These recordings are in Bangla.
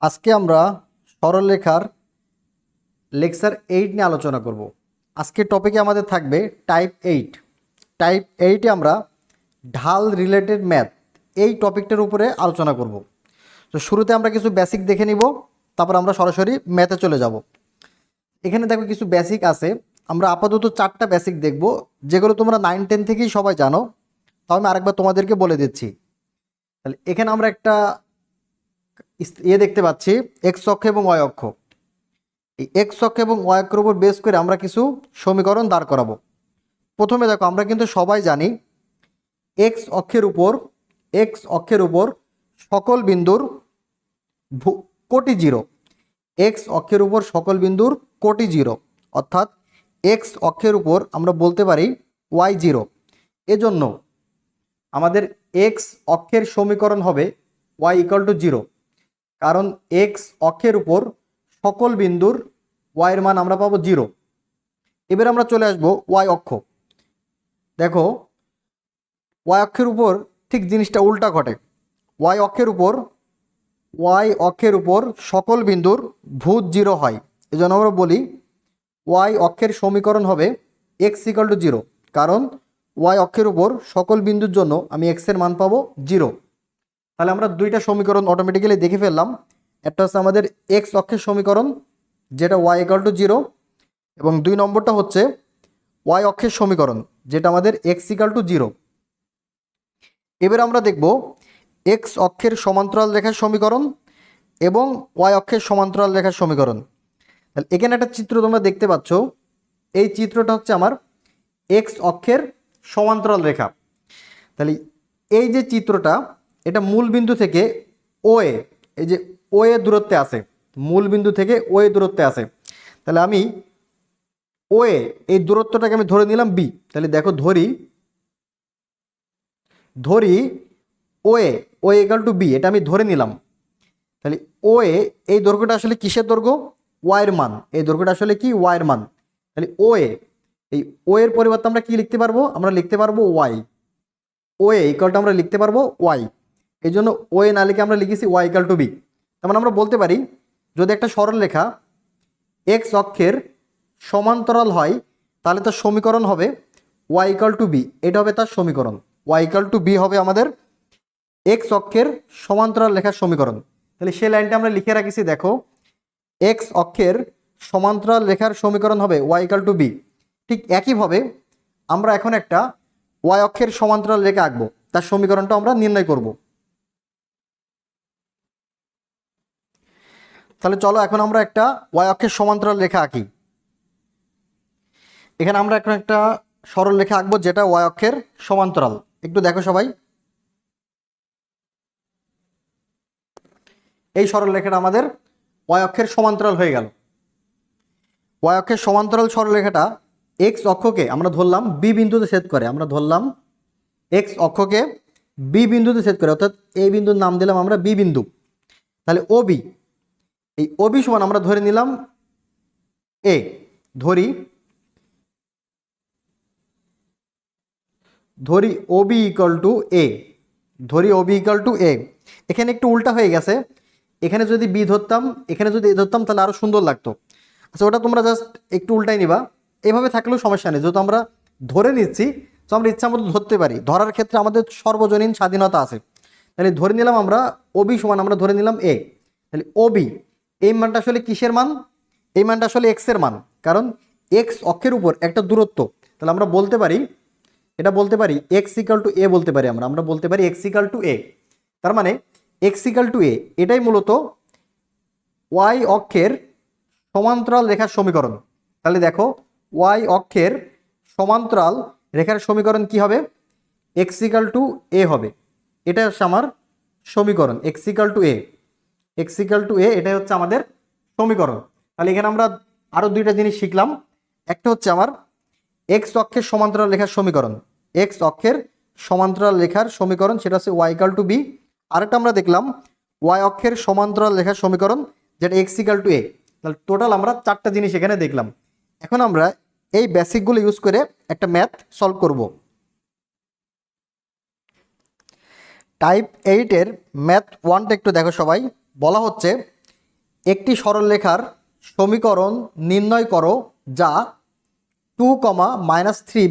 আজকে আমরা সরলরেখার লেকচার 8 নিয়ে আলোচনা করব। আজকের টপিকে আমাদের থাকবে টাইপ 8। টাইপ 8-এ আমরা ঢাল রিলেটেড ম্যাথ এই টপিকটার উপরে আলোচনা করব। তো শুরুতে আমরা কিছু বেসিক দেখে নিব, তারপর আমরা সরাসরি ম্যাথে চলে যাব। এখানে দেখো কিছু বেসিক আছে, আমরা আপাতত 4টা বেসিক দেখব, যেগুলো তোমরা 9-10 থেকেই সবাই জানো। তাও আমি আরেকবার তোমাদেরকে বলে দিচ্ছি। তাহলে এখানে আমরা একটা দেখতে পাচ্ছি, এক্স অক্ষ এবং ওয়াই অক্ষ। এই এক্স অক্ষ এবং ওয়াই অক্ষের উপর বেস করে আমরা কিছু সমীকরণ দাঁড় করাবো। প্রথমে দেখো, আমরা কিন্তু সবাই জানি এক্স অক্ষের উপর সকল বিন্দুর কোটি জিরো। এক্স অক্ষের উপর সকল বিন্দুর কোটি জিরো, অর্থাৎ এক্স অক্ষের উপর আমরা বলতে পারি ওয়াই জিরো। এজন্য আমাদের এক্স অক্ষের সমীকরণ হবে ওয়াই ইকুয়াল টু জিরো, কারণ এক্স অক্ষের উপর সকল বিন্দুর ওয়াইয়ের মান আমরা পাবো জিরো। এবার আমরা চলে আসবো ওয়াই অক্ষ। দেখো, ওয়াই অক্ষের উপর ঠিক জিনিসটা উল্টা ঘটে। ওয়াই অক্ষের উপর সকল বিন্দুর ভূত জিরো হয়। এজন্য আমরা বলি ওয়াই অক্ষের সমীকরণ হবে এক্স ইকুয়াল টু জিরো, কারণ ওয়াই অক্ষের উপর সকল বিন্দুর জন্য আমি এক্সের মান পাবো জিরো। তাহলে আমরা দুইটা সমীকরণ অটোমেটিক্যালি দেখে ফেললাম। একটা হচ্ছে আমাদের এক্স অক্ষের সমীকরণ, যেটা ওয়াই ইকুয়াল টু জিরো, এবং 2 নম্বরটা হচ্ছে ওয়াই অক্ষের সমীকরণ, যেটা আমাদের এক্স ইকুয়াল টু জিরো। এবার আমরা দেখব এক্স অক্ষের সমান্তরাল রেখার সমীকরণ এবং ওয়াই অক্ষের সমান্তরাল রেখার সমীকরণ। তাহলে এখানে একটা চিত্র তোমরা দেখতে পাচ্ছ। এই চিত্রটা হচ্ছে আমার এক্স অক্ষের সমান্তরাল রেখা। তাহলে এই যে চিত্রটা, এটা মূল বিন্দু থেকে ওএ, এই যে ওএ দূরত্বে আছে, মূল বিন্দু থেকে ওএ দূরত্বে আছে। তাহলে আমি ওএ এই দূরত্বটাকে আমি ধরে নিলাম বি। তাহলে দেখো, ধরি ওএ ইকুয়াল টু বি, এটা আমি ধরে নিলাম। তাহলে ওএ এই দৈর্ঘ্যটা আসলে কিসের দৈর্ঘ্য? ওয়াইয়ের মান। এই দৈর্ঘ্যটা আসলে কি? ওয়াইয়ের মান। তাহলে এই ওয়ের পরিবর্তে আমরা কি লিখতে পারবো? আমরা লিখতে পারবো ওয়াই। ওএ ইকুয়ালটা আমরা লিখতে পারবো ওয়াই। এই জন্য ওএ না লিখে আমরা লিখেছি ওয়াই ইকুয়াল টু বি। তার মানে আমরা বলতে পারি, যদি একটা সরল রেখা এক্স অক্ষের সমান্তরাল হয়, তাহলে তার সমীকরণ হবে ওয়াই ইকুয়াল টু বি। এটা হবে তার সমীকরণ। ওয়াই ইকুয়াল টু বি হবে আমাদের এক্স অক্ষের সমান্তরাল রেখার সমীকরণ। তাহলে সেই লাইনটা আমরা লিখে রাখিছি। দেখো, এক্স অক্ষের সমান্তরাল রেখার সমীকরণ হবে ওয়াই ইকুয়াল টু বি। ঠিক একইভাবে আমরা এখন একটা ওয়াই অক্ষের সমান্তরাল রেখা আঁকবো, তার সমীকরণটা আমরা নির্ণয় করব। তাহলে চলো এখন আমরা একটা ওয়াই অক্ষের সমান্তরাল রেখা আঁকি। এখানে আমরা এখন একটা সরল রেখা আঁকবো, যেটা ওয়াই অক্ষের সমান্তরাল। একটু দেখো সবাই, এই সরল রেখাটা আমাদের ওয়াই অক্ষের সমান্তরাল হয়ে গেল। ওয়াই অক্ষের সমান্তরাল সরলরেখাটা এক্স অক্ষকে আমরা ধরলাম বি বিন্দুতে ছেদ করে। আমরা ধরলাম এক্স অক্ষকে বি বিন্দুতে ছেদ করে, অর্থাৎ এই বিন্দুর নাম দিলাম আমরা বি বিন্দু। তাহলে ও বি, এই ও বি সমান আমরা ধরে নিলাম এ। ধরি ও বি ইকুয়াল টু এ। এখানে একটু উল্টা হয়ে গেছে। এখানে যদি বি ধরতাম, এখানে যদি এ ধরতাম, তাহলে আরো সুন্দর লাগতো। আচ্ছা, ওটা তোমরা জাস্ট একটু উল্টাই নিবা। এইভাবে থাকলেও সমস্যা নেই, যেহেতু আমরা ধরে নিচ্ছি, তো আমরা ইচ্ছা মতো ধরতে পারি। ধরার ক্ষেত্রে আমাদের সর্বজনীন স্বাধীনতা আছে। তাহলে ধরে নিলাম আমরা ওবি সমান আমরা ধরে নিলাম এ। তাহলে ওবি এই মানটা আসলে কিসের মান? এই মানটা আসলে এক্স এর মান, কারণ এক্স অক্ষের উপর একটা দূরত্ব। তাহলে আমরা বলতে পারি, এটা বলতে পারি এক্স ইকাল টু এ বলতে পারি। আমরা বলতে পারি এক্স ইকাল টু এ। তার মানে এক্স ইকাল টু এ, এটাই মূলত ওয়াই অক্ষের সমান্তরাল রেখার সমীকরণ। তাহলে দেখো, ওয়াই অক্ষের সমান্তরাল রেখার সমীকরণ কি হবে? এক্স ইকাল টু এ হবে। এটা হচ্ছে আমার সমীকরণ, এক্স ইকাল টু এ। এটাই হচ্ছে আমাদের সমীকরণ। তাহলে এখানে আমরা আরো দুইটা জিনিস শিখলাম। একটা হচ্ছে আমার এক্স অক্ষের সমান্তরাল রেখার সমীকরণ, সেটা হচ্ছে ওয়াই ইকাল টু বি। আরেকটা আমরা দেখলাম ওয়াই অক্ষের সমান্তরাল রেখার সমীকরণ, যেটা এক্স ইকাল টু এ। তাহলে টোটাল আমরা 4টা জিনিস এখানে দেখলাম। এখন আমরা এই বেসিকগুলো ইউজ করে একটা ম্যাথ সলভ করব। টাইপ 8-এর ম্যাথ 1টা একটু দেখো সবাই। বলা হচ্ছে একটি সরলরেখার সমীকরণ নির্ণয় করো যা 2,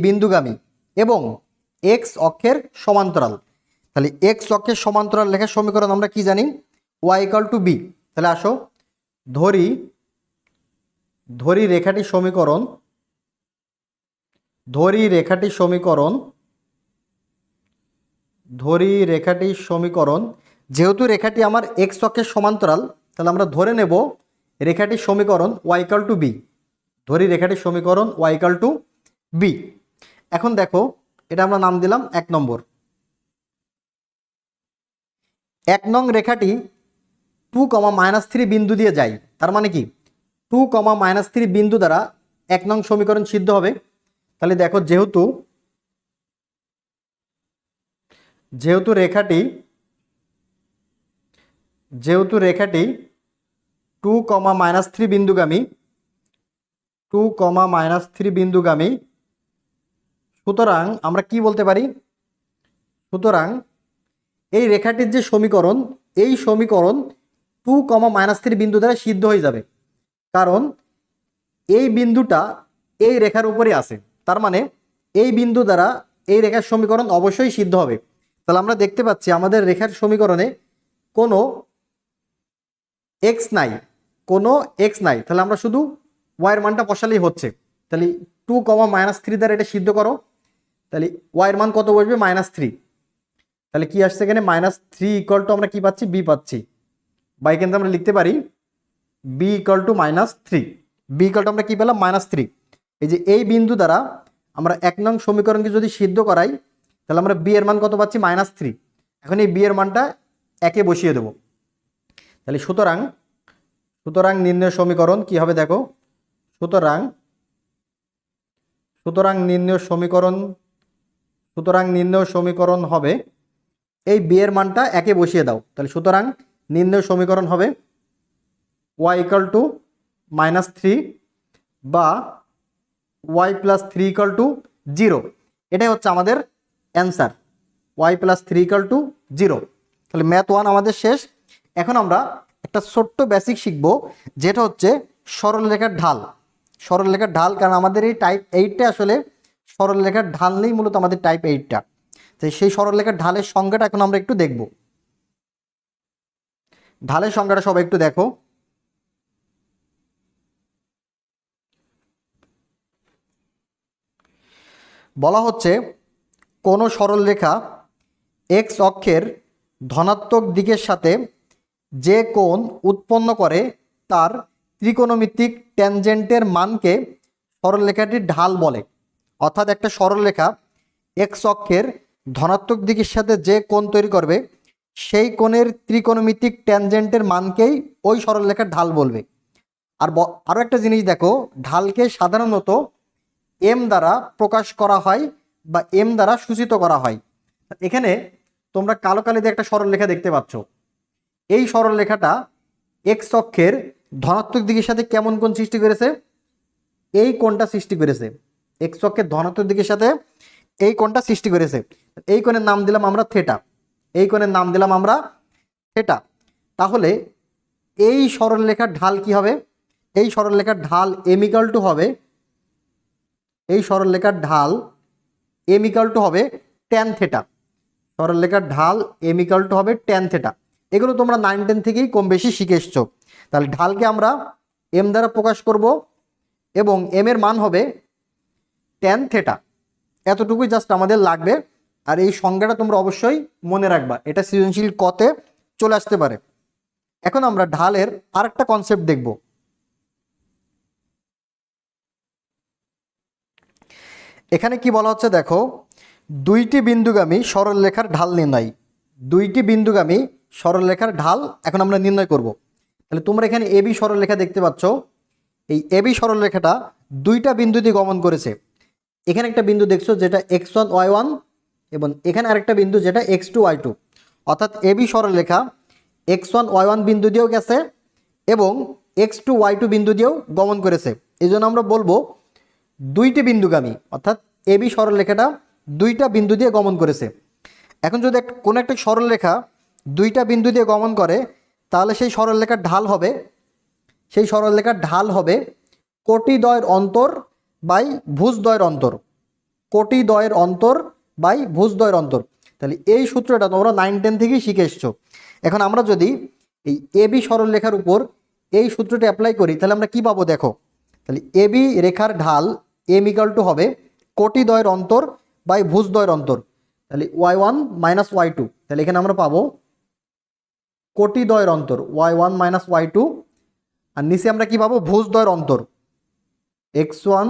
বিন্দুগামী এবং এক্স অক্ষের সমান্তরাল। তাহলে এক্স অক্ষের সমান্তরাল লেখার সমীকরণ আমরা কি জানি? y=b। তাহলে আসো ধরি রেখাটির সমীকরণ যেহেতু রেখাটি আমার এক্স অক্ষের সমান্তরাল, তাহলে আমরা ধরে নেব রেখাটির সমীকরণ y=b। ধরি রেখাটির সমীকরণ y=b। এখন দেখো, এটা আমরা নাম দিলাম 1 নম্বর। 1 নং রেখাটি 2, বিন্দু দিয়ে যায়। তার মানে কি 2, বিন্দু দ্বারা 1 নং সমীকরণ সিদ্ধ হবে। তাহলে দেখো, যেহেতু রেখাটি 2, বিন্দুগামী, সুতরাং আমরা কি বলতে পারি? সুতরাং এই রেখাটির যে সমীকরণ, এই সমীকরণ 2, বিন্দু দ্বারা সিদ্ধ হয়ে যাবে, কারণ এই বিন্দুটা এই রেখার উপরে আছে। তার মানে এই বিন্দু দ্বারা এই রেখার সমীকরণ অবশ্যই সিদ্ধ হবে। তাহলে আমরা দেখতে পাচ্ছি আমাদের রেখার সমীকরণে কোনো এক্স নাই। তাহলে আমরা শুধু ওয়াইয়ের মানটা বসালেই হচ্ছে। তাহলে 2, দ্বারা এটা সিদ্ধ করো। তাহলে ওয়াইয়ের মান কত বসবে? -3। তাহলে কি আসছে এখানে? -3 আমরা কি পাচ্ছি? বি পাচ্ছি। বা এখানে আমরা লিখতে পারি b = -3। আমরা কি পেলাম? -3। এই যে এই বিন্দু দ্বারা আমরা 1 নং সমীকরণকে যদি সিদ্ধ করাই, তাহলে আমরা b এর মান কত পাচ্ছি? -3। এখন এই b এর মানটা একে বসিয়ে দেব। তাহলে সুতরাং নির্ণয় সমীকরণ কি হবে দেখো? সুতরাং নির্ণয় সমীকরণ হবে, এই b এর মানটা একে বসিয়ে দাও। তাহলে সুতরাং নির্ণয় সমীকরণ হবে y=-3 বা y+3 = 0। এটাই হচ্ছে আমাদের অ্যান্সার, y+3 = 0। তাহলে ম্যাথ 1 আমাদের শেষ। এখন আমরা একটা ছোট্ট বেসিক শিখব, যেটা হচ্ছে সরলরেখার ঢাল। কারণ আমাদের এই টাইপ 8টা আসলে সরলরেখার ঢাল নেই, মূলত আমাদের টাইপ 8টা। তাই সেই সরলরেখার ঢালের সংজ্ঞাটা এখন আমরা একটু দেখব। ঢালের সংজ্ঞাটা সবাই একটু দেখো। বলা হচ্ছে কোনো সরলরেখা এক্স অক্ষের ধনাত্মক দিকের সাথে যে কোণ উৎপন্ন করে তার ত্রিকোণমিতিক ট্যানজেন্টের মানকে সরলরেখাটির ঢাল বলে। অর্থাৎ একটা সরলরেখা এক্স অক্ষের ধনাত্মক দিকের সাথে যে কোণ তৈরি করবে, সেই কোণের ত্রিকোণমিতিক ট্যানজেন্টের মানকেই ওই সরলরেখার ঢাল বলবে। আরও একটা জিনিস দেখো, ঢালকে সাধারণত এম দ্বারা প্রকাশ করা হয় বা এম দ্বারা সূচিত করা হয়। এখানে তোমরা কালো কালিতে একটা সরলরেখা দেখতে পাচ্ছ। এই সরলরেখাটা এক্স অক্ষের ধনাত্মক দিকের সাথে কেমন কোণ সৃষ্টি করেছে? এই কোণটা সৃষ্টি করেছে। এক্স অক্ষের ধনাত্মক দিকের সাথে এই কোণটা সৃষ্টি করেছে। এই কোণের নাম দিলাম আমরা থেটা। তাহলে এই সরলরেখার ঢাল কি হবে? এই সরলরেখার ঢাল হবে ট্যান থেটা। সরলরেখার ঢাল হবে ট্যান থেটা। এগুলো তোমরা 9, 10 থেকেই কম বেশি শিখে এসছো। তাহলে ঢালকে আমরা এম দ্বারা প্রকাশ করব এবং এম এর মান হবে ট্যান থেটা। এতটুকুই জাস্ট আমাদের লাগবে। আর এই সংজ্ঞাটা তোমরা অবশ্যই মনে রাখবা, এটা সৃজনশীল কতে চলে আসতে পারে। এখন আমরা ঢালের আরেকটা কনসেপ্ট দেখব। এখানে কি বলা হচ্ছে দেখো, দুইটি বিন্দুগামী সরলরেখার ঢাল নির্ণয়। এখন আমরা নির্ণয় করব। তাহলে তোমরা এখানে এবি সরলরেখা দেখতে পাচ্ছ। এই এবি সরলরেখাটা দুইটা বিন্দু দিয়ে গমন করেছে। এখানে একটা বিন্দু দেখছো যেটা x1 y1 এবং এখানে আরেকটা বিন্দু যেটা x2 y2। অর্থাৎ এবি সরলরেখা x1 y1 বিন্দু দিয়েও গেছে এবং x2 y2 বিন্দু দিয়েও গমন করেছে। এই জন্য আমরা বলবো দুইটি বিন্দুগামী, অর্থাৎ এবি সরলরেখাটা দুইটা বিন্দু দিয়ে গমন করেছে। এখন যদি কোনো একটা সরলরেখা দুইটা বিন্দু দিয়ে গমন করে, তাহলে সেই সরলরেখার ঢাল হবে সেই সরলরেখার ঢাল হবে কোটিদ্বয়ের অন্তর বাই ভুজদ্বয়ের অন্তর, কোটিদ্বয়ের অন্তর বাই ভুজদ্বয়ের অন্তর। তাহলে এই সূত্রটা তোমরা 9-10 থেকেই শিখে এসছো। এখন আমরা যদি এই এবি সরলরেখার উপর এই সূত্রটি অ্যাপ্লাই করি তাহলে আমরা কি পাবো দেখো। তাহলে এবি রেখার ঢাল এম ইকাল টু হবে কোটিদ্বয়ের অন্তর বাই ভুজদ্বয়ের অন্তর। তাহলে y1 মাইনাস y2, তাহলে এখানে আমরা পাবো কোটিদ্বয়ের অন্তর y1 মাইনাস y2, আর নিচে আমরা কি পাবো ভুজদ্বয়ের অন্তর x1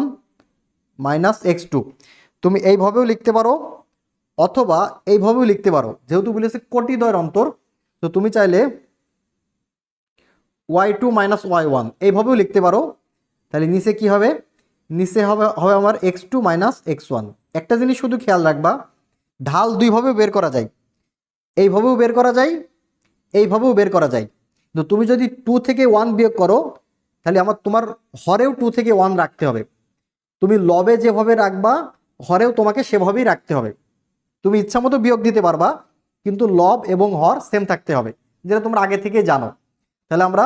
মাইনাস x2। তুমি এইভাবেও লিখতে পারো অথবা এইভাবেও লিখতে পারো, যেহেতু বলেছে কোটিদ্বয়ের অন্তর তো তুমি চাইলে y2 মাইনাস y1 এইভাবেও লিখতে পারো। তাহলে নিচে কি হবে, নিচে হবে আমার x2 মাইনাস x1। একটা জিনিস শুধু খেয়াল রাখবা, ঢাল দুইভাবেও বের করা যায়, এইভাবেও বের করা যায়, এইভাবেও বের করা যায়। তো তুমি যদি 2 থেকে 1 বিয়োগ করো তাহলে তোমার হরেও 2 থেকে 1 রাখতে হবে। তুমি লবে যেভাবে রাখবা হরেও তোমাকে সেভাবেই রাখতে হবে। তুমি ইচ্ছা মতো বিয়োগ দিতে পারবা, কিন্তু লব এবং হর সেম থাকতে হবে, যেটা তোমরা আগে থেকে জানো। তাহলে আমরা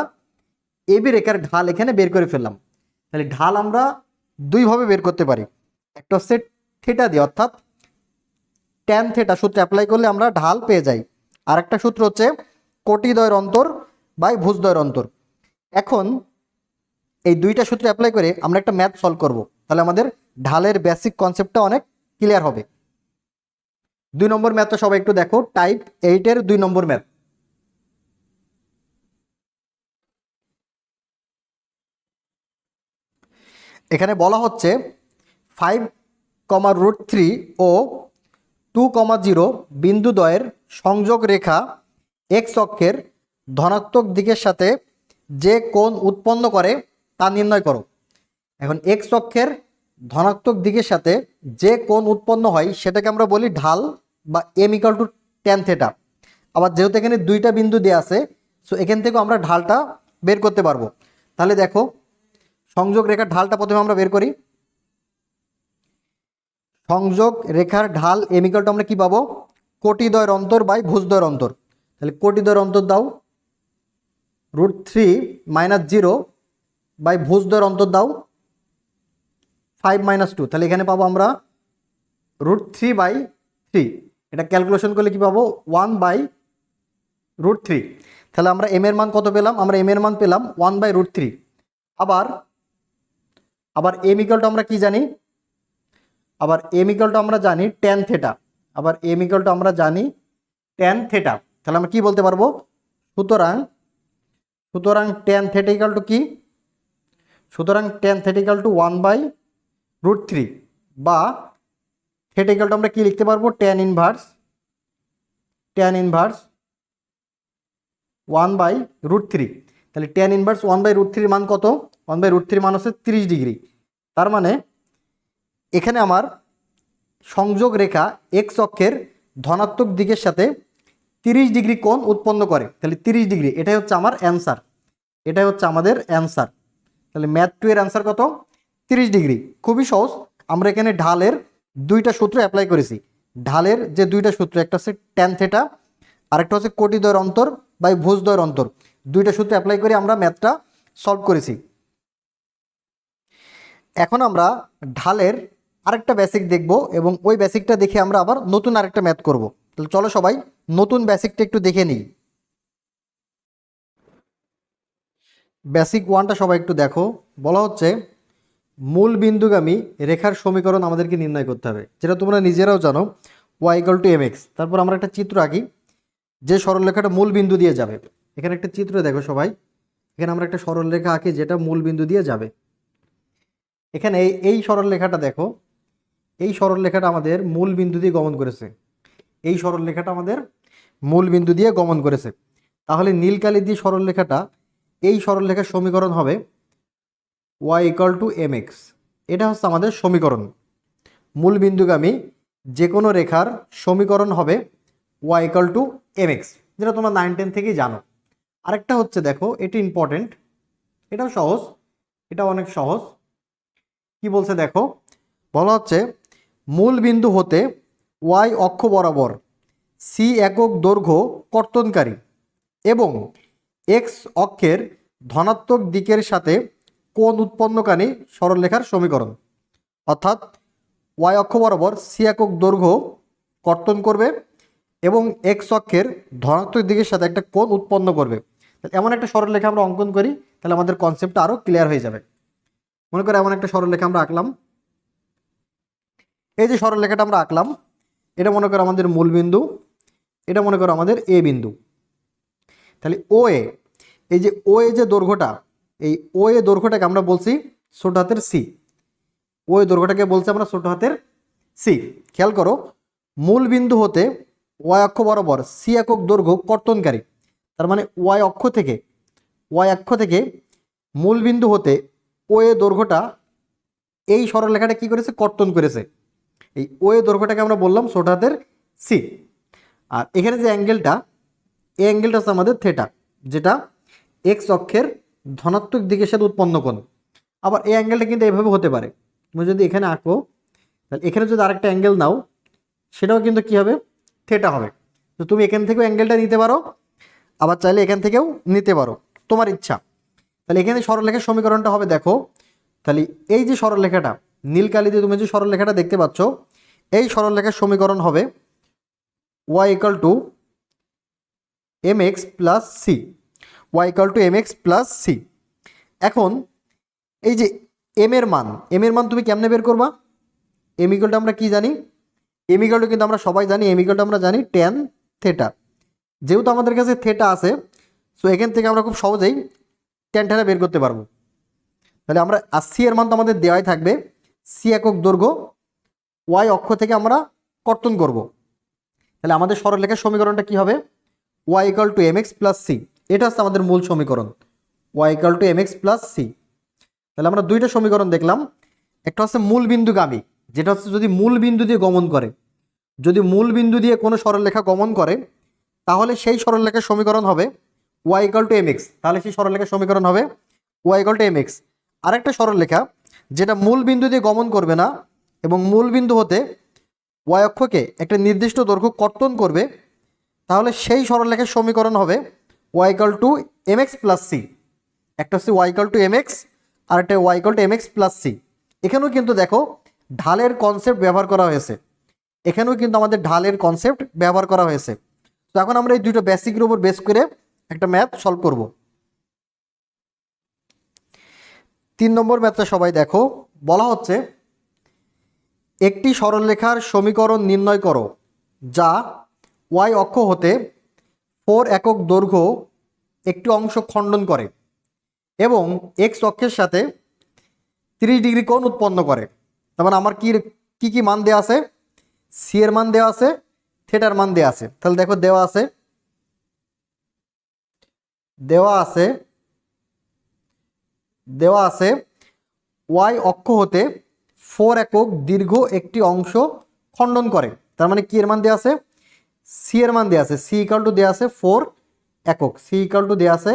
এবি রেখার ঢাল এখানে বের করে ফেললাম। তাহলে ঢাল আমরা দুইভাবে বের করতে পারি, একটা হচ্ছে থিটা দিয়ে, অর্থাৎ ট্যান থিটা সূত্র অ্যাপ্লাই করলে আমরা ঢাল পেয়ে যাই। আর একটা সূত্র হচ্ছে কোটিদ্বয়ের অন্তর বাই ভুজদ্বয়ের অন্তর। এখন এই দুইটা সূত্র অ্যাপ্লাই করে আমরা একটা ম্যাথ সলভ করব, তাহলে আমাদের ঢালের বেসিক কনসেপ্টটা অনেক ক্লিয়ার হবে। 2 নম্বর ম্যাথটা সবাই একটু দেখো, টাইপ 8-এর 2 নম্বর ম্যাথ। এখানে বলা হচ্ছে 5, √3 ও 2, 0 বিন্দুদ্বয়ের সংযোগ রেখা এক্স অক্ষের ধনাত্মক দিকের সাথে যে কোণ উৎপন্ন করে তা নির্ণয় করো। এখন এক্স অক্ষের ধনাত্মক দিকের সাথে যে কোণ উৎপন্ন হয় সেটাকে আমরা বলি ঢাল বা M equal to tan theta. আবার যেহেতু এখানে দুইটা বিন্দু দেওয়া আছে, সো এখান থেকেও আমরা ঢালটা বের করতে পারবো। তাহলে দেখো সংযোগ রেখার ঢালটা প্রথমে আমরা বের করি। সংযোগ রেখার ঢাল এম ইকাল টু আমরা কি পাবো, কোটিদ্বয়ের অন্তর বাই ভুজদ্বয়ের অন্তর। তাহলে কোটিদ্বয়ের অন্তর দাও √3 মাইনাস 0 বাই ভুজদ্বয়ের অন্তর দাও 5 মাইনাস 2। তাহলে এখানে পাবো আমরা √3/3। এটা ক্যালকুলেশন করলে কি পাবো 1/√3। তাহলে আমরা এম এর মান কত পেলাম, আমরা এম এর মান পেলাম 1/√3। আবার এম ইকাল টু আমরা কি জানি, আবার এম ইকাল টু আমরা জানি ট্যান থিটা, আবার এম ইকাল টু আমরা জানি ট্যান থিটা। তাহলে আমরা কি বলতে পারবো, সুতরাং ট্যান থিটা ইকাল টু কি, সুতরাং ট্যান থিটা ইকাল টু 1/√3 বা থিটা ইকাল টু আমরা কি লিখতে পারবো, ট্যান ইনভার্স 1/√3। তাহলে ট্যান ইনভার্স 1/√3 মান কত, 1/√3 মান হচ্ছে 30 ডিগ্রি। তার মানে এখানে আমার সংযোগ রেখা এক্স অক্ষের ধনাত্মক দিকের সাথে 30 ডিগ্রি কোণ উৎপন্ন করে। তাহলে 30 ডিগ্রি, এটাই হচ্ছে আমার অ্যান্সার, এটাই হচ্ছে আমাদের অ্যান্সার। তাহলে ম্যাথ 2 এর অ্যান্সার কত, 30 ডিগ্রি। খুবই সহজ। আমরা এখানে ঢালের দুইটা সূত্র অ্যাপ্লাই করেছি। ঢালের যে দুইটা সূত্র, একটা হচ্ছে ট্যান থিটা আর একটা হচ্ছে কোটিদ্বয়ের অন্তর বাই ভুজদ্বয়ের অন্তর, দুইটা সূত্র অ্যাপ্লাই করে আমরা ম্যাথটা সলভ করেছি। এখন আমরা ঢালের আরেকটা বেসিক দেখব এবং ওই বেসিকটা দেখে আমরা আবার নতুন আরেকটা ম্যাথ করব। তাহলে চলো সবাই নতুন বেসিকটা একটু দেখে নিই। বেসিক 1টা সবাই একটু দেখো। বলা হচ্ছে মূল বিন্দুগামী রেখার সমীকরণ আমাদেরকে নির্ণয় করতে হবে, যেটা তোমরা নিজেরাও জানো y = mx। তারপর আমরা একটা চিত্র আঁকি যে সরলরেখাটা মূল বিন্দু দিয়ে যাবে। এখানে একটা চিত্র দেখো সবাই, এখানে আমরা একটা সরলরেখা আঁকি যেটা মূল বিন্দু দিয়ে যাবে। এখানে এই সরলরেখাটা দেখো, এই সরলরেখাটা আমাদের মূল বিন্দু দিয়ে গমন করেছে, এই সরলরেখাটা আমাদের মূল বিন্দু দিয়ে গমন করেছে। তাহলে নীলকালি দিয়ে সরলরেখাটা, এই সরলরেখার সমীকরণ হবে y = mx। এটা হচ্ছে আমাদের সমীকরণ। মূল বিন্দুগামী যে কোনো রেখার সমীকরণ হবে y = mx, যেটা তোমরা 9-10 থেকেই জানো। আরেকটা হচ্ছে দেখো, এটি ইম্পর্টেন্ট, এটাও সহজ, এটা অনেক সহজ। কি বলছে দেখো, বলা হচ্ছে মূল বিন্দু হতে y অক্ষ বরাবর c একক দৈর্ঘ্য কর্তনকারী এবং x অক্ষের ধনাত্মক দিকের সাথে কোণ উৎপন্নকারী সরলরেখার সমীকরণ। অর্থাৎ ওয়াই অক্ষ বরাবর সি একক দৈর্ঘ্য কর্তন করবে এবং এক্স অক্ষের ধনাত্মক দিকের সাথে একটা কোণ উৎপন্ন করবে। এমন একটা সরলরেখা আমরা অঙ্কন করি, তাহলে আমাদের কনসেপ্টটা আরও ক্লিয়ার হয়ে যাবে। মনে করো এমন একটা সরলরেখা আমরা আঁকলাম। এই যে সরলরেখাটা আমরা আঁকলাম, এটা মনে করো আমাদের মূল বিন্দু, এটা মনে করো আমাদের এ বিন্দু। তাহলে ও এ, এই যে ও এ যে দৈর্ঘ্যটা, এই ও এ দৈর্ঘ্যটাকে আমরা বলছি ছোট হাতের সি। ও এ দৈর্ঘ্যটাকে বলছি আমরা ছোট হাতের সি। খেয়াল করো, মূল বিন্দু হতে ওয়াই অক্ষ বরাবর সি একক দৈর্ঘ্য কর্তনকারী, তার মানে ওয়াই অক্ষ থেকে মূল বিন্দু হতে ও এ দৈর্ঘ্যটা এই সরলরেখাটা কি করেছে, কর্তন করেছে। এই ও এ দৈর্ঘ্যটাকে আমরা বললাম ছোট হাতের সি। আর এখানে যে অ্যাঙ্গেলটা, এই অ্যাঙ্গেলটা হচ্ছে আমাদের থেটা, যেটা এক্স অক্ষের ধনাত্মক দিকের সাথে উৎপন্ন কোণ। আবার এই অ্যাঙ্গেলটা কিন্তু এভাবে হতে পারে, তুমি যদি এখানে আঁকো, তাহলে এখানে যদি আরেকটা অ্যাঙ্গেল নাও, সেটাও কিন্তু কী হবে, থেটা হবে। তো তুমি এখান থেকেও অ্যাঙ্গেলটা নিতে পারো, আবার চাইলে এখান থেকেও নিতে পারো, তোমার ইচ্ছা। তাহলে এখানে সরলরেখার সমীকরণটা হবে, দেখো তাহলে এই যে সরলরেখাটা নীল কালি দিয়ে তুমি যে সরলরেখাটা দেখতে পাচ্ছ, এই সরলরেখার সমীকরণ হবে y equal to M x plus C, Y equal to M x plus C. এখন এই যে এম এর মান তুমি কেমনে বের করবা? এম ইকাল টু আমরা কি জানি, এম ইকাল টু কিন্তু আমরা সবাই জানি, এম ইকাল টু আমরা জানি ট্যান থেটা। যেহেতু আমাদের কাছে থেটা আছে, সো এখান থেকে আমরা খুব সহজেই ট্যান থেটা বের করতে পারবো। তাহলে আমরা আর সি এর মান তো আমাদের দেওয়াই থাকবে, সি একক দৈর্ঘ্য ওয়াই অক্ষ থেকে আমরা কর্তন করব। তাহলে আমাদের সরলরেখার সমীকরণটা কি হবে, Y equal to M x plus C. এটা হচ্ছে আমাদের মূল সমীকরণ, Y equal to M x plus C. তাহলে আমরা দুইটা সমীকরণ দেখলাম, একটা হচ্ছে মূল বিন্দুগামী, যেটা হচ্ছে যদি মূল বিন্দু দিয়ে গমন করে, যদি মূল বিন্দু দিয়ে কোনো সরলরেখা গমন করে, তাহলে সেই সরলরেখার সমীকরণ হবে Y equal to M X. তাহলে সেই সরলরেখার সমীকরণ হবে Y equal to M X. আরেকটা সরলরেখা যেটা মূল বিন্দু দিয়ে গমন করবে না এবং মূল বিন্দু হতে ওয়াই অক্ষকে একটা নির্দিষ্ট দৈর্ঘ্য কর্তন করবে, তাহলে সেই সরলরেখার সমীকরণ হবে Y equal to M x plus c. একটা হচ্ছে y equal to M x, আর একটা y equal to M x plus c. এখানেও কিন্তু দেখো ঢালের কনসেপ্ট ব্যবহার করা হয়েছে, এখানেও কিন্তু আমাদের ঢালের কনসেপ্ট ব্যবহার করা হয়েছে। তো এখন আমরা এই দুটো বেসিকের উপর বেস করে একটা ম্যাথ সলভ করব। 3 নম্বর ম্যাথটা সবাই দেখো, বলা হচ্ছে একটি সরলরেখার সমীকরণ নির্ণয় করো যা ওয়াই অক্ষ হতে 4 একক দৈর্ঘ্য একটি অংশ খণ্ডন করে এবং এক্স অক্ষের সাথে 30 ডিগ্রি কোণ উৎপন্ন করে। তার মানে আমার কি কি মান দেওয়া আছে, সি এর মান দেওয়া আছে, থেটার মান দেওয়া আছে। তাহলে দেখো দেওয়া আছে ওয়াই অক্ষ হতে 4 একক দীর্ঘ একটি অংশ খণ্ডন করে। তার মানে কি এর মান দেওয়া আছে, সি এর মান দেওয়া আছে, সি ইকাল টু দেওয়া আছে 4 একক, সি ইকাল টু দেওয়া আছে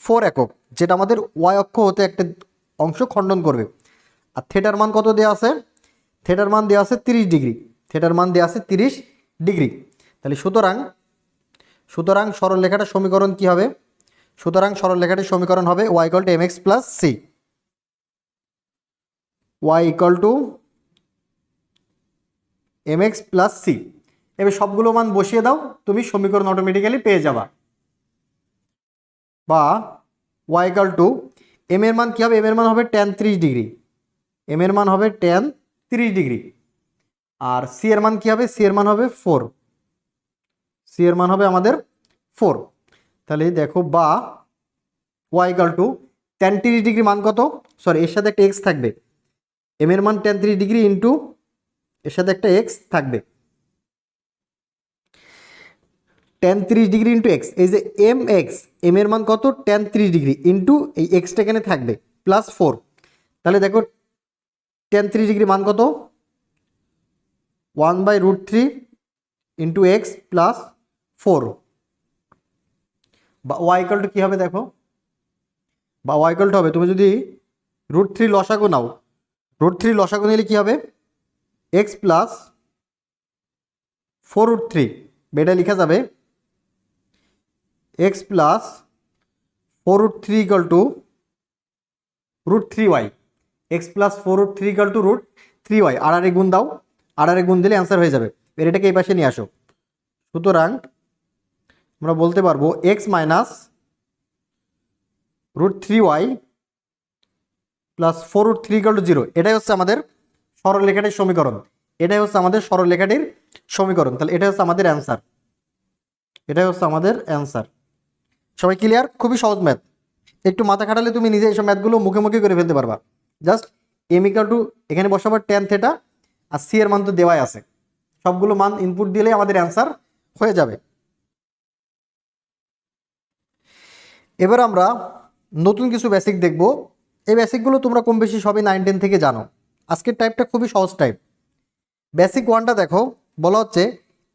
4 একক, যেটা আমাদের ওয়াই অক্ষ হতে একটা অংশ খণ্ডন করবে। আর থেটার মান কত দেওয়া আছে, থেটার মান দেওয়া আছে 30 ডিগ্রি, থেটার মান দেওয়া আছে 30 ডিগ্রি। তাহলে সুতরাং সরলরেখাটার সমীকরণ কি হবে, সুতরাং সরলরেখাটির সমীকরণ হবে Y equal to M x plus C, Y equal to M x plus C. এবার সবগুলো মান বসিয়ে দাও, তুমি সমীকরণ অটোমেটিক্যালি পেয়ে যাবা। বা ওয়াই ইকাল টু এম এর মান কী হবে, এম এর মান হবে ট্যান 30 ডিগ্রি, এম এর মান হবে ট্যান 30 ডিগ্রি। আর সি এর মান কী হবে, সি এর মান হবে 4, সি এর মান হবে আমাদের 4। তাহলে দেখো বা Y equal to tan 30 degree মান কত, সরি এর সাথে একটা এক্স থাকবে, এম এর মান ট্যান 30 ডিগ্রি ইন্টু এর সাথে একটা এক্স থাকবে, ট্যান 30 ডিগ্রি ইন্টু এক্স। এই যে এম এক্স, এম এর মান কত ট্যান 30 ডিগ্রি ইন্টু এই এক্সটা এখানে থাকবে প্লাস 4। তাহলে দেখো ট্যান 30 ডিগ্রি মান কত, 1/√3 ইন্টু এক্স প্লাস 4। বা ওয়াই ইকাল টু কী হবে দেখো, বা ওয়াই ইকাল টু হবে, তুমি যদি √3 লসাগু নাও, √3 লসাগু নিলে কী হবে, এক্স প্লাস 4√3, এটা লেখা যাবে X plus 4√3 equal to √3y, x plus 4√3 equal to √3y। আড়াআড়ি গুণ দাও, আড়াআড়ি গুণ দিলে অ্যান্সার হয়ে যাবে। এর এটাকে এই পাশে নিয়ে আসো। সুতরাং আমরা বলতে পারবো x minus √3y plus 4√3 equal to 0। এটাই হচ্ছে আমাদের সরলরেখাটির সমীকরণ। এটাই হচ্ছে আমাদের সরলরেখাটির সমীকরণ। তাহলে এটা হচ্ছে আমাদের অ্যান্সার। এটাই হচ্ছে আমাদের অ্যান্সার। সবাই ক্লিয়ার? খুবই সহজ ম্যাথ। একটু মাথা খাটালে তুমি নিজে এইসব ম্যাথগুলো মুখে মুখে করে ফেলতে পারবা। জাস্ট এম ইকুয়াল টু এখানে বসাবার tan থিটা, আর সি এর মান তো দেওয়াই আছে, সবগুলো মান ইনপুট দিলেই আমাদের অ্যান্সার হয়ে যাবে। এবার আমরা নতুন কিছু বেসিক দেখব। এই বেসিকগুলো তোমরা কম বেশি সবই 9-10 থেকে জানো। আজকের টাইপটা খুবই সহজ টাইপ। বেসিক 1টা দেখো, বলা হচ্ছে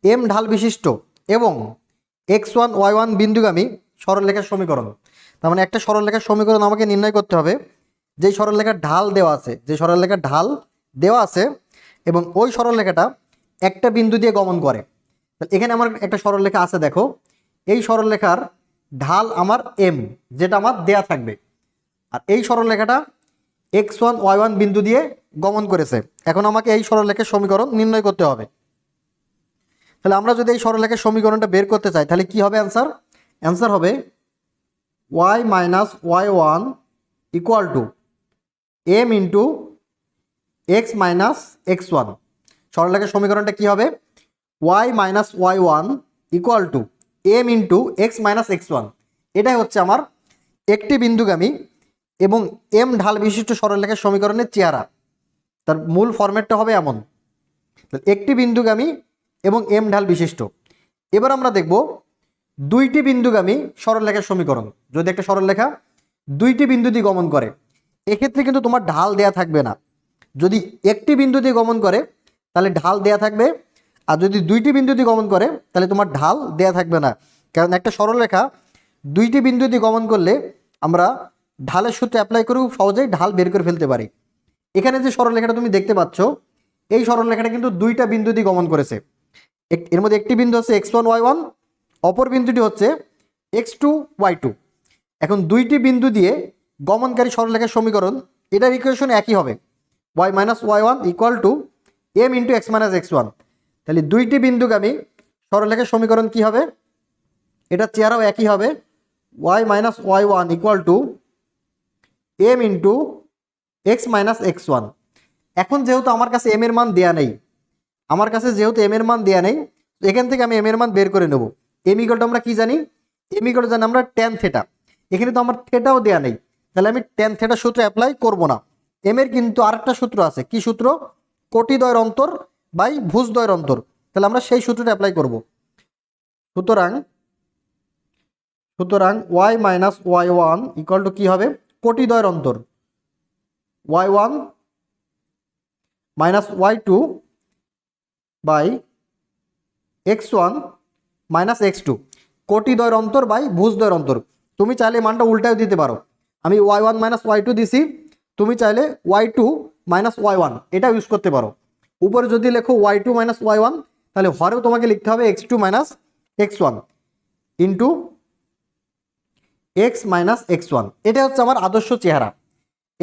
এম ঢাল বিশিষ্ট এবং x1 y1 বিন্দুগামী সরলরেখার সমীকরণ। তার মানে একটা সরলরেখার সমীকরণ আমাকে নির্ণয় করতে হবে যেই সরলরেখার ঢাল দেওয়া আছে, যে সরলরেখার ঢাল দেওয়া আছে এবং ওই সরলরেখাটা একটা বিন্দু দিয়ে গমন করে। এখানে আমার একটা সরলরেখা আছে, দেখো এই সরলরেখার ঢাল আমার এম, যেটা আমার দেয়া থাকবে, আর এই সরলরেখাটা x1 y1 বিন্দু দিয়ে গমন করেছে। এখন আমাকে এই সরলরেখার সমীকরণ নির্ণয় করতে হবে। তাহলে আমরা যদি এই সরলরেখার সমীকরণটা বের করতে চাই তাহলে কি হবে অ্যান্সার? অ্যান্সার হবে y minus y1 equal to M into X minus x1। সরলরেখার সমীকরণটা কি হবে? y minus y1 equal to M into X minus x1। এটাই হচ্ছে আমার একটি বিন্দুগামী এবং এম ঢাল বিশিষ্ট সরলরেখার সমীকরণের চেহারা। তার মূল ফরম্যাটটা হবে এমন, একটি বিন্দুগামী এবং এম ঢাল বিশিষ্ট। এবার আমরা দেখব দুইটি বিন্দুগামী সরলরেখার সমীকরণ। যদি একটা সরলরেখা দুইটি বিন্দু দিয়ে গমন করে, এক্ষেত্রে কিন্তু তোমার ঢাল দেয়া থাকবে না। যদি একটি বিন্দু দিয়ে গমন করে তাহলে ঢাল দেয়া থাকবে, আর যদি দুইটি বিন্দু দিয়ে গমন করে তাহলে তোমার ঢাল দেয়া থাকবে না। কারণ একটা সরলরেখা দুইটি বিন্দু দিয়ে গমন করলে আমরা ঢালের সূত্র অ্যাপ্লাই করেও সহজেই ঢাল বের করে ফেলতে পারি। এখানে যে সরলরেখাটা তুমি দেখতে পাচ্ছ, এই সরলরেখাটা কিন্তু দুইটা বিন্দু দিয়ে গমন করেছে। এর মধ্যে একটি বিন্দু হচ্ছে x1 y1, অপর বিন্দুটি হচ্ছে x2 y2। এখন দুইটি বিন্দু দিয়ে গমনকারী সরলরেখার সমীকরণ, এটার ইকুয়েশন একই হবে, y minus y1 equal to M into X minus x1। তাহলে দুইটি বিন্দুগামী সরলরেখার সমীকরণ কি হবে? এটা চেহারাও একই হবে, y minus y1 equal to M into X minus x1। এখন যেহেতু আমার কাছে এম এর মান দেয়া নেই, আমার কাছে যেহেতু এম এর মান দেয়া নেই, এখান থেকে আমি এম এর মান বের করে নেব। এম ইকুয়ালটা আমরা কি জানি? এম ইকুয়াল জানি আমরা tan থিটা। এখানে তো আমার থিটাও দেয়া নেই, তাহলে আমি tan থিটা সূত্র অ্যাপ্লাই করব না। এম এর কিন্তু আরেকটা সূত্র আছে, কি সূত্র? কোটিদ্বয়ের অন্তর বাই ভুজদ্বয়ের অন্তর। তাহলে আমরা সেই সূত্রটা অ্যাপ্লাই করব। সুতরাং y minus y1 equal to কী হবে? কোটিদ্বয়ের অন্তর y1 minus y2 by x1 minus x2। কোটিদ্বয়ের অন্তর বাই ভুজদ্বয়ের অন্তর। তুমি চাইলে মানটা উল্টাও দিতে পারো। আমি y1 মাইনাস y2 দিছি, তুমি চাইলে y2 মাইনাস y1 এটা ইউজ করতে পারো। উপরে যদি লেখো y2 মাইনাস y1, তাহলে হরেও তোমাকে লিখতে হবে x2 minus x1 into x minus x1। এটা হচ্ছে আমার আদর্শ চেহারা,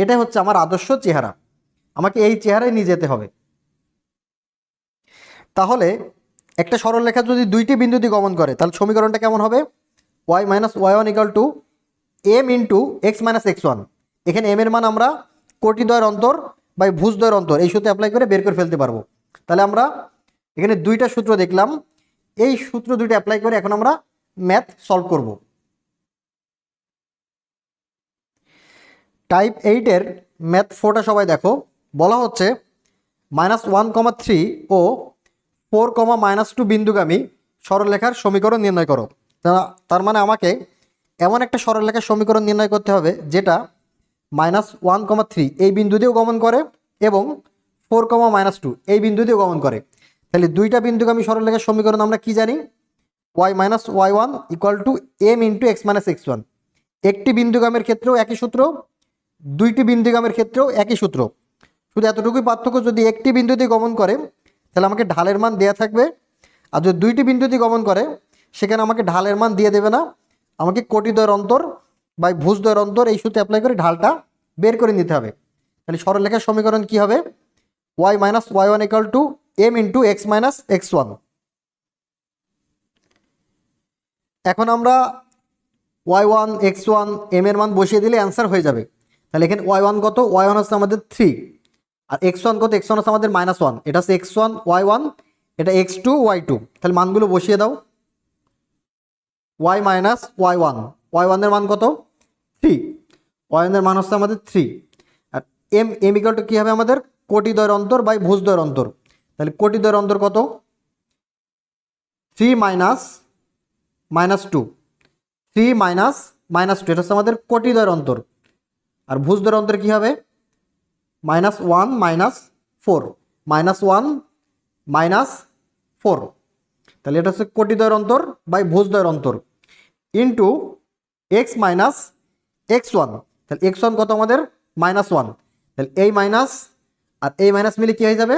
এটা হচ্ছে আমার আদর্শ চেহারা। আমাকে এই চেহারায় নিয়ে যেতে হবে। তাহলে একটা সরলরেখা যদি দুইটি বিন্দু দিয়ে গমন করে তাহলে সমীকরণটা কেমন হবে? y minus y1 equal to M into X minus x1। এখানে এম এর মান আমরা কোটিদ্বয়ের অন্তর বাই ভুজদ্বয়ের অন্তর এই সূত্রে অ্যাপ্লাই করে বের করে ফেলতে পারবো। তাহলে আমরা এখানে দুইটা সূত্র দেখলাম, এই সূত্র দুইটা অ্যাপ্লাই করে এখন আমরা ম্যাথ সলভ করব। টাইপ 8-এর ম্যাথ 4টা সবাই দেখো। বলা হচ্ছে -1,3 ও 4,-2 বিন্দুগামী সরলরেখার সমীকরণ নির্ণয় করো। তার মানে আমাকে এমন একটা সরলরেখার সমীকরণ নির্ণয় করতে হবে যেটা -1,3 এই বিন্দু দিয়েও গমন করে এবং 4,-2 এই বিন্দু দিয়েও গমন করে। তাহলে দুইটা বিন্দুগামী সরলরেখার সমীকরণ আমরা কি জানি? y minus y1 equal to M into X minus x1। একটি বিন্দুগামের ক্ষেত্রেও একই সূত্র, দুইটি বিন্দুগামের ক্ষেত্রেও একই সূত্র। শুধু এতটুকুই পার্থক্য, যদি একটি বিন্দু দিয়ে গমন করে তাহলে আমাকে ঢালের মান দেয়া থাকবে, আর যদি দুইটি বিন্দু দিয়ে গমন করে সেখানে আমাকে ঢালের মান দিয়ে দেবে না, আমাকে কোটিদ্বয়ের অন্তর বাই ভুজদ্বয়ের অন্তর, এই সূত্রে অ্যাপ্লাই করে ঢালটা বের করে নিতে হবে। তাহলে সরলরেখার সমীকরণ কি হবে? y minus Y one equal to M into X minus X one. এখন আমরা y1 x1 m এর মান বসিয়ে দিলে অ্যান্সার হয়ে যাবে। তাহলে এখানে y1 কত? y1 হচ্ছে আমাদের 3, আর x1 কত? x1 হচ্ছে আমাদের -1, এটা হচ্ছে x1 y1, এটা x2 y2। তাহলে মানগুলো বসিয়ে দাও। y মাইনাস y1, y1 এর মান কত? 3, y1 এর মান হচ্ছে আমাদের 3, আর m ইকুয়াল টু কী হবে আমাদের? কোটিদ্বয়ের অন্তর বাই ভুজদ্বয়ের অন্তর। তাহলে কোটিদ্বয়ের অন্তর কত? 3 মাইনাস -2, 3 মাইনাস -2, এটা হচ্ছে আমাদের কোটিদ্বয়ের অন্তর। আর ভুজদ্বয়ের অন্তর কী হবে? -1 -4, -1 -4। তাহলে এটা হচ্ছে কোটিদ্বয়ের অন্তর বাই ভুজদ্বয়ের অন্তর ইন্টু এক্স মাইনাস x1। তাহলে x1 কত আমাদের? -1। তাহলে এই মাইনাস আর এই মাইনাস মিলে কী হয়ে যাবে?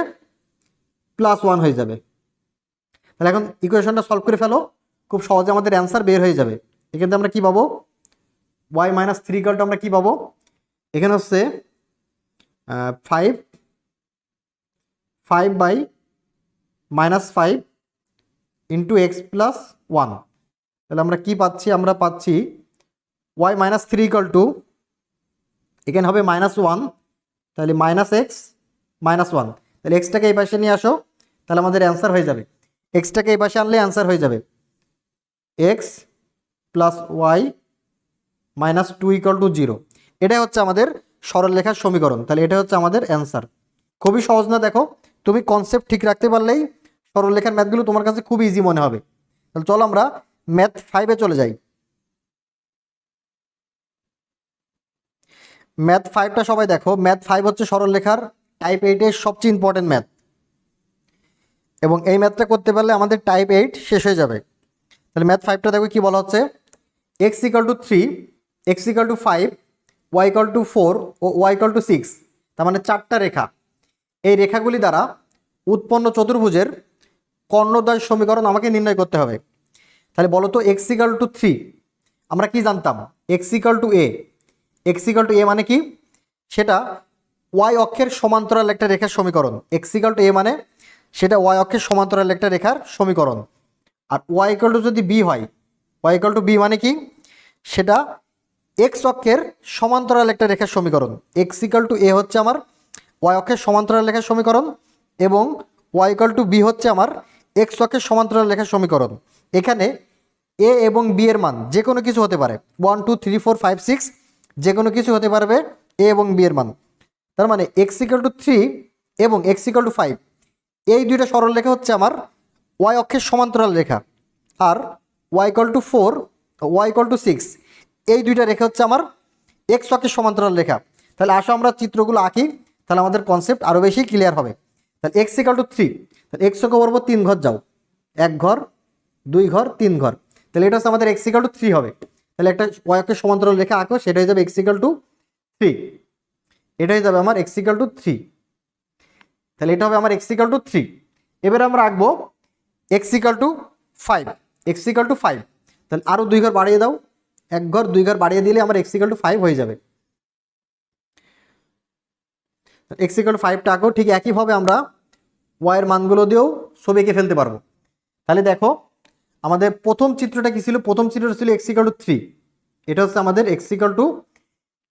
+1 হয়ে যাবে। তাহলে এখন ইকুয়েশনটা সলভ করে ফেলো, খুব সহজে আমাদের অ্যান্সার বের হয়ে যাবে। এখানে আমরা কি পাবো? y মাইনাস 3 ইকুয়াল আমরা কি পাবো? এখানে হচ্ছে 5 বাই -5 ইন্টু এক্স প্লাস 1। তাহলে আমরা কি পাচ্ছি? আমরা পাচ্ছি y মাইনাস 3 ইকুয়াল টু, এখানে হবে -1, তাহলে -x -1। তাহলে এক্সটাকে এই পাশে নিয়ে আসো, তাহলে আমাদের অ্যান্সার হয়ে যাবে। এক্সটাকে এই পাশে আনলে অ্যান্সার হয়ে যাবে X plus Y -2 equal to 0। এটাই হচ্ছে আমাদের সরলরেখার সমীকরণ। তাহলে এটা হচ্ছে আমাদের অ্যান্সার। খুবই সহজ না? দেখো, তুমি কনসেপ্ট ঠিক রাখতে পারলেই সরলরেখার ম্যাথগুলো তোমার কাছে খুব ইজি মনে হবে। তাহলে চলো আমরা ম্যাথ 5-এ চলে যাই। ম্যাথ 5টা সবাই দেখো। ম্যাথ 5 হচ্ছে সরলরেখার টাইপ 8-এর সবচেয়ে ইম্পর্টেন্ট ম্যাথ, এবং এই ম্যাথটা করতে পারলে আমাদের টাইপ 8 শেষ হয়ে যাবে। তাহলে ম্যাথ 5টা দেখো কি বলা হচ্ছে? x equal to 3, x equal to 5, y equal to 4 ও y ইকাল টু 6। তার মানে 4টা রেখা। এই রেখাগুলি দ্বারা উৎপন্ন চতুর্ভুজের কর্ণদ্বয় সমীকরণ আমাকে নির্ণয় করতে হবে। তাহলে বলো তো, x ইকাল টু 3 আমরা কি জানতাম? x equal two a, x equal two a মানে কি? সেটা y অক্ষের সমান্তরাল একটা রেখার সমীকরণ। x ইকাল টু a মানে সেটা y অক্ষের সমান্তরাল একটা রেখার সমীকরণ। আর y ইকাল টু যদি b হয়, y ইকাল টু b মানে কি? সেটা x অক্ষের সমান্তরাল একটা রেখার সমীকরণ। x ইকাল টু a হচ্ছে আমার y অক্ষের সমান্তরাল রেখার সমীকরণ, এবং y ইকাল টু b হচ্ছে আমার x অক্ষের সমান্তরাল রেখার সমীকরণ। এখানে a এবং b এর মান যে কোনো কিছু হতে পারে, 1 2 3 4 5 6 যে কোনো কিছু হতে পারবে a এবং b এর মান। তার মানে x ইকাল টু 3 এবং x ইকাল টু 5, এই দুইটা সরল রেখা হচ্ছে আমার y অক্ষের সমান্তরাল রেখা। আর y equal to 4, y equal to 6, এই দুইটা রেখা হচ্ছে আমার x অক্ষের সমান্তরাল রেখা। তাহলে আসো আমরা চিত্রগুলো আঁকি, তাহলে আমাদের কনসেপ্ট আরও বেশি ক্লিয়ার হবে। তাহলে x ইকাল টু 3, তাহলে x অক্ষ বরাবর 3 ঘর যাও, 1 ঘর 2 ঘর 3 ঘর। তাহলে এটা হচ্ছে আমাদের x ইকাল টু 3 হবে। তাহলে একটা y অক্ষের সমান্তরাল রেখা আঁকো, সেটা হয়ে যাবে x ইকাল টু 3। এটা হয়ে যাবে আমার x ইকাল টু 3। তাহলে এটা হবে আমার x ইকাল টু 3। এবারে আমরা আঁকবো x equal to 5, x equal to 5। তাহলে আরও 2 ঘর বাড়িয়ে দাও, 1 ঘর 2 ঘর বাড়িয়ে দিলে আমার x ইকাল টু 5 হয়ে যাবে। x ইকাল টু 5টা আঁকো। ঠিক একইভাবে আমরা y এর মানগুলো দিয়েও ছবি এঁকে ফেলতে পারবো। তাহলে দেখো, আমাদের প্রথম চিত্রটা কি ছিল? প্রথম চিত্রটা ছিল x ইকাল টু 3, এটা হচ্ছে আমাদের x ইকাল টু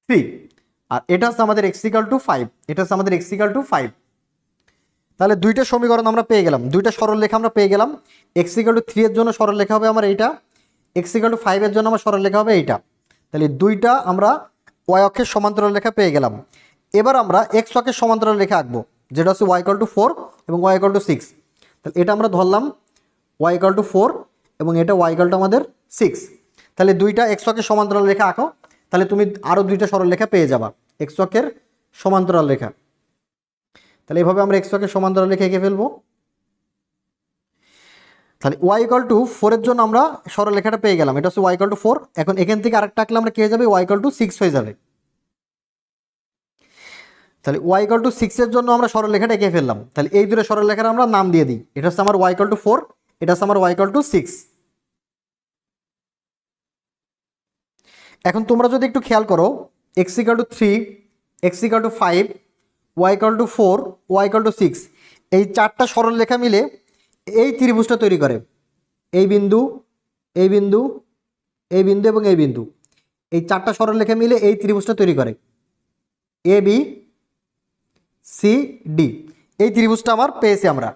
3, আর এটা হচ্ছে আমাদের x ইকাল টু 5, এটা হচ্ছে আমাদের x ইকাল টু 5। তাহলে দুইটা সমীকরণ আমরা পেয়ে গেলাম, দুইটা সরলরেখা আমরা পেয়ে গেলাম। x ইকাল টু 3 এর জন্য সরলরেখা হবে আমার এইটা, x ইকাল টু 5 এর জন্য আমার সরলরেখা হবে এইটা। তাহলে দুইটা আমরা y অক্ষের সমান্তরাল রেখা পেয়ে গেলাম। এবার আমরা x অক্ষের সমান্তরাল রেখা আঁকবো, যেটা হচ্ছে y ইকাল টু 4 এবং y ইকাল টু 6। তাহলে এটা আমরা ধরলাম y ইকাল টু 4 এবং এটা y ইকাল টু আমাদের 6। তাহলে দুইটা x অক্ষের সমান্তরাল রেখা আঁকো, তাহলে তুমি আরও দুইটা সরলরেখা পেয়ে যাবা, x অক্ষের সমান্তরাল রেখা। তাহলে এইভাবে আমরা x অক্ষের সমান্তরাল রেখা এঁকে ফেলবো। তাহলে y ইকাল টু 4 এর জন্য আমরা সরলরেখাটা পেয়ে গেলাম, এটা হচ্ছে y ইকাল টু 4। এখন এখান থেকে আরেকটা আঁকলে আমরা কি হয়ে যাবে? y ইকাল টু 6 হয়ে যাবে। তাহলে y ইকাল টু 6 এর জন্য আমরা সরলরেখাটা এঁকে ফেললাম। তাহলে এই দুটো সরলরেখার আমরা নাম দিয়ে দিই, এটা হচ্ছে আমার y ইকাল টু 4, এটা হচ্ছে আমার y ইকাল টু 6। এখন তোমরা যদি একটু খেয়াল করো, X equal to 3, X equal to 5, Y equal to 4, Y equal to 6, এই চারটা সরলরেখা মিলে এই ত্রিভুজটা তৈরি করে। এই বিন্দু, এই বিন্দু, এই বিন্দু এবং এই বিন্দু, এই চারটা সরলরেখা মিলে এই ত্রিভুজটা তৈরি করে, এ বি সি ডি। এই ত্রিভুজটা আমার পেয়েছি আমরা,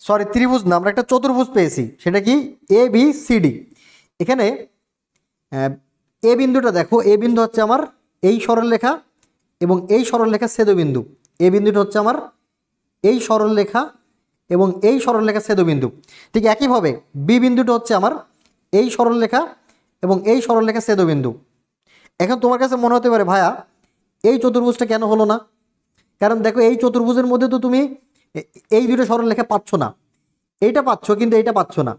সরি ত্রিভুজ না, আমরা একটা চতুর্ভুজ পেয়েছি। সেটা কি? A B C D. এখানে এ বিন্দুটা দেখো, এ বিন্দু হচ্ছে আমার এই সরলরেখা এবং এই সরলরেখা ছেদবিন্দু। এ বিন্দুটা হচ্ছে আমার এই সরলরেখা এবং এই সরলরেখা ছেদবিন্দু। ঠিক একইভাবে বি বিন্দুটা হচ্ছে আমার এই সরলরেখা এবং এই সরলরেখা ছেদবিন্দু। এখন তোমার কাছে মনে হতে পারে ভাইয়া এই চতুর্ভুজটা কেন হলো না? কারণ দেখো এই চতুর্ভুজের মধ্যে তো তুমি এই দুটো সরলরেখা পাচ্ছ না, এইটা পাচ্ছ কিন্তু এইটা পাচ্ছ না।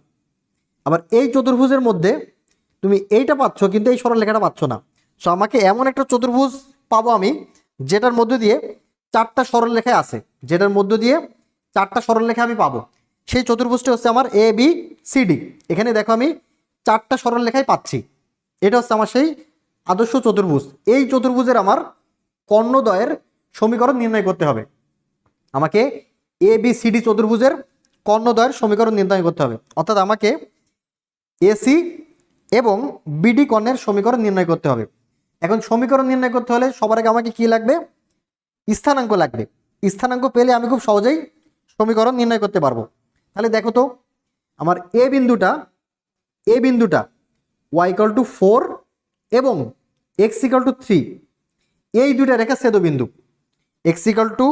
আবার এই চতুর্ভুজের মধ্যে তুমি এইটা পাচ্ছ কিন্তু এই সরলরেখাটা পাচ্ছ না। সো আমাকে এমন একটা চতুর্ভুজ পাবো আমি যেটার মধ্য দিয়ে চারটা সরলরেখা আছে, যেটার মধ্য দিয়ে চারটা সরলরেখা আমি পাবো। সেই চতুর্ভুজটা হচ্ছে আমার এ বি সি ডি। এখানে দেখো আমি চারটা সরলরেখাই পাচ্ছি। এটা হচ্ছে আমার সেই আদর্শ চতুর্ভুজ। এই চতুর্ভুজের আমার কর্ণদ্বয়ের সমীকরণ নির্ণয় করতে হবে। আমাকে এ বি সি ডি চতুর্ভুজের কর্ণদ্বয়ের সমীকরণ নির্ণয় করতে হবে। অর্থাৎ আমাকে এসি এবং বিডি কর্ণের সমীকরণ নির্ণয় করতে হবে। এখন সমীকরণ নির্ণয় করতে হলে সবার আগে আমাকে কি লাগবে? স্থানাঙ্ক লাগবে। স্থানাঙ্ক পেলে আমি খুব সহজেই সমীকরণ নির্ণয় করতে পারবো। তাহলে দেখো তো আমার এ বিন্দুটা ওয়াই ইকাল টু 4 এবং এক্স ইকাল টু 3, এই দুইটা রেখা ছেদবিন্দু। এক্স ইকাল টু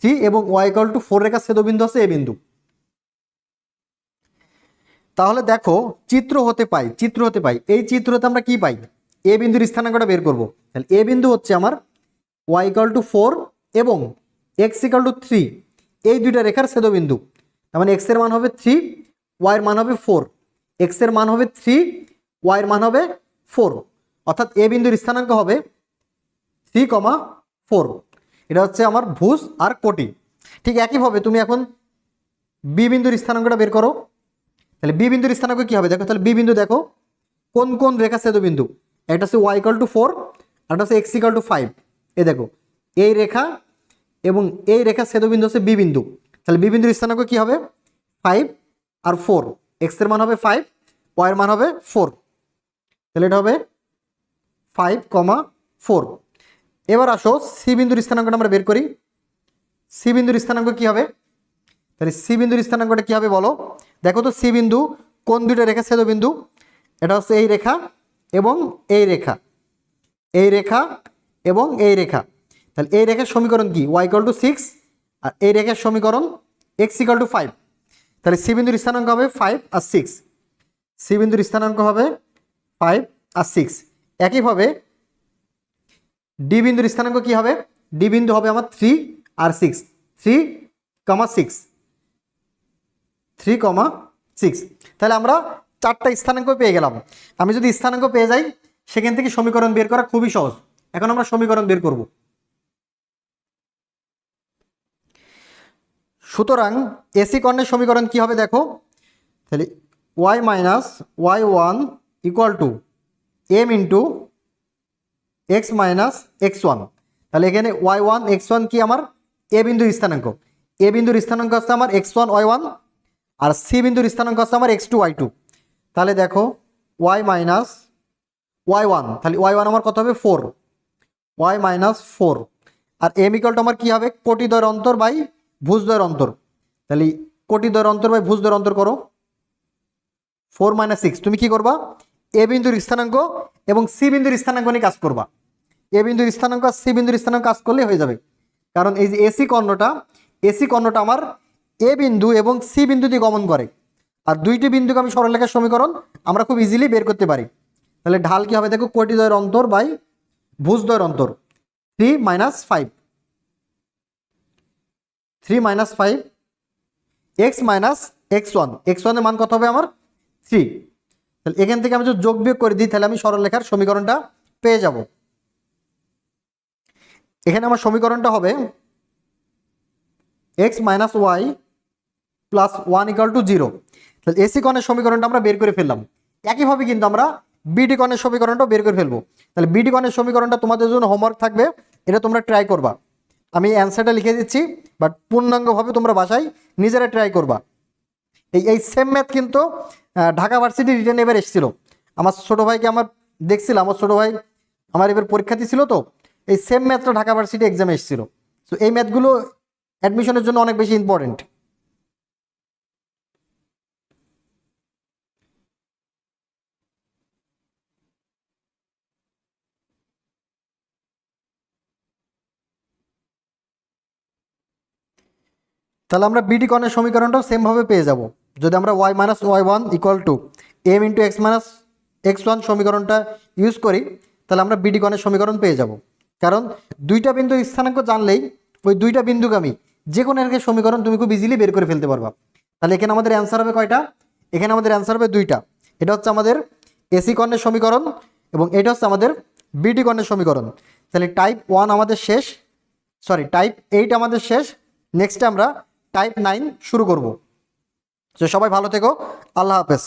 3 এবং ওয়াই ইকাল টু 4 রেখা ছেদবিন্দু আছে এ বিন্দু। তাহলে দেখো চিত্র হতে পাই এই চিত্রতে আমরা কি পাই? এ বিন্দুর স্থানাঙ্কটা বের করব। তাহলে এ বিন্দু হচ্ছে আমার ওয়াই ইকাল টু 4 এবং এক্স ইকাল টু 3, এই দুইটা রেখার ছেদবিন্দু। তার মানে এক্স এর মান হবে 3, ওয়াই এর মান হবে 4। এক্স এর মান হবে 3, ওয়াই এর মান হবে 4। অর্থাৎ এ বিন্দুর স্থানাঙ্ক হবে 3,4। এটা হচ্ছে আমার ভুজ আর কোটি। ঠিক একইভাবে তুমি এখন বি বিন্দুর স্থানাঙ্কটা বের করো। তাহলে বি বিন্দুর স্থানাঙ্ক কি হবে দেখো। তাহলে বি বিন্দু দেখো কোন কোন রেখা ছেদবিন্দু? একটা হচ্ছে ওয়াই ইকাল টু 4, একটা হচ্ছে এক্স ইকাল টু 5। এই দেখো এই রেখা এবং এই রেখা ছেদবিন্দু হচ্ছে বি বিন্দু। তাহলে বি বিন্দুর স্থানাঙ্ক কি হবে? 5 আর 4। এক্স এর মান হবে 5, ওয়াই এর মান হবে 4। তাহলে এটা হবে 5,4। এবার আসো সি বিন্দুর স্থানাঙ্কটা আমরা বের করি। সি বিন্দুর স্থানাঙ্ক কি হবে? তাহলে সি বিন্দুর স্থানাঙ্কটা কি হবে বলো। দেখো তো সি বিন্দু কোন দুইটা রেখা ছেদবিন্দু? এটা হচ্ছে এই রেখা এবং এই রেখা, এই রেখা এবং এই রেখা। তাহলে এই রেখার সমীকরণ কি? ওয়াই ইকাল টু 6 আর এই রেখার সমীকরণ এক্স ইকাল টু 5। তাহলে সি বিন্দুর স্থানাঙ্ক হবে 5 আর 6। সি বিন্দুর স্থানাঙ্ক হবে 5 আর 6। একইভাবে ডি বিন্দুর স্থানাঙ্ক কি হবে? ডি বিন্দু হবে আমার 3 আর 6, 3,6, 3,6। তাহলে আমরা চারটা স্থানাঙ্ক পেয়ে গেলাম। আমি যদি স্থানাঙ্ক পেয়ে যাই সেখান থেকে সমীকরণ বের করা খুবই সহজ। এখন আমরা সমীকরণ বের করব। সুতরাং এসি কর্ণের সমীকরণ কি হবে দেখো। তাহলে Y minus Y one equal to M into X minus X one. তাহলে এখানে ওয়াই ওয়ান এক্স ওয়ান কি আমার এ বিন্দুর স্থানাঙ্ক। এ বিন্দুর স্থানাঙ্ক হচ্ছে আমার এক্স ওয়ান ওয়াই ওয়ান আর সি বিন্দুর স্থানাঙ্ক হচ্ছে আমার এক্স টু ওয়াই টু। তাহলে দেখো ওয়াই মাইনাস ওয়াই ওয়ান, তাহলে ওয়াই ওয়ান আমার কত হবে? 4, ওয়াই মাইনাস 4। আর এম ইকুয়াল টু আমার কী হবে? কোটিদ্বয়ের অন্তর বাই ভুজদ্বয়ের অন্তর। তাহলে কোটিদ্বয়ের অন্তর বাই ভুজদ্বয়ের অন্তর করো। 4 - 6 তুমি কি করবা? এ বিন্দুর স্থানাঙ্ক এবং সি বিন্দুর স্থানাঙ্ক নিয়ে কাজ করবা। এ বিন্দুর স্থানাঙ্ক আর সি বিন্দুর স্থানাঙ্ক কাজ করলেই হয়ে যাবে। কারণ এই যে এসি কর্ণটা আমার এ বিন্দু এবং সি বিন্দু দিয়ে গমন করে। আর দুইটি বিন্দুকে আমি সরলরেখার সমীকরণ আমরা খুব ইজিলি বের করতে পারি। তাহলে ঢাল কি হবে দেখো? কোটিদ্বয়ের অন্তর বাই ভুজদ্বয়ের অন্তর। 3 - 5, 3 - 5 x minus X one. X ওয়ানের মান কত হবে আমার? 3। তাহলে এখান থেকে আমি যদি যোগ বিয়োগ করে দিই তাহলে আমি সরলরেখার সমীকরণটা পেয়ে যাব। এখানে আমার সমীকরণটা হবে এক্স মাইনাস ওয়াই প্লাস 1 = 0। তাহলে এসি কর্ণের সমীকরণটা আমরা বের করে ফেললাম। একইভাবে কিন্তু আমরা বিডি কর্ণের সমীকরণটাও বের করে ফেলবো। তাহলে বিডি কর্ণের সমীকরণটা তোমাদের জন্য হোমওয়ার্ক থাকবে, এটা তোমরা ট্রাই করবা। আমি অ্যান্সারটা লিখে দিচ্ছি, বাট পূর্ণাঙ্গভাবে তোমরা বাসায় নিজেরা ট্রাই করবা। এই সেম ম্যাথ কিন্তু ঢাকা ভার্সিটি রিটেন এবার এসেছিল। আমার ছোটো ভাইকে আমার দেখছিলাম, আমার ছোটো ভাই আমার এবার পরীক্ষা দিয়েছিল, তো এই সেম ম্যাথটা ঢাকা ভার্সিটি এক্সামে এসেছিল। তো এই ম্যাথগুলো অ্যাডমিশনের জন্য অনেক বেশি ইম্পর্টেন্ট। তাহলে আমরা বিডি কর্ণের সমীকরণটাও সেমভাবে পেয়ে যাব। যদি আমরা Y minus Y one equal to M into X minus X one সমীকরণটা ইউজ করি, তাহলে আমরা বিডি কর্ণের সমীকরণ পেয়ে যাব। কারণ দুইটা বিন্দু স্থানাঙ্ক জানলেই ওই দুইটা বিন্দুগামী যে কোনো একটা সমীকরণ তুমি খুব ইজিলি বের করে ফেলতে পারবা। তাহলে এখানে আমাদের অ্যান্সার হবে কয়টা? এখানে আমাদের অ্যান্সার হবে দুইটা। এটা হচ্ছে আমাদের এসি কর্ণের সমীকরণ এবং এটা হচ্ছে আমাদের বিডি কর্ণের সমীকরণ। তাহলে টাইপ 1 আমাদের শেষ, টাইপ 8 আমাদের শেষ। নেক্সটে আমরা টাইপ 9 শুরু করব। তো সবাই ভালো থেকো, আল্লাহ হাফেজ।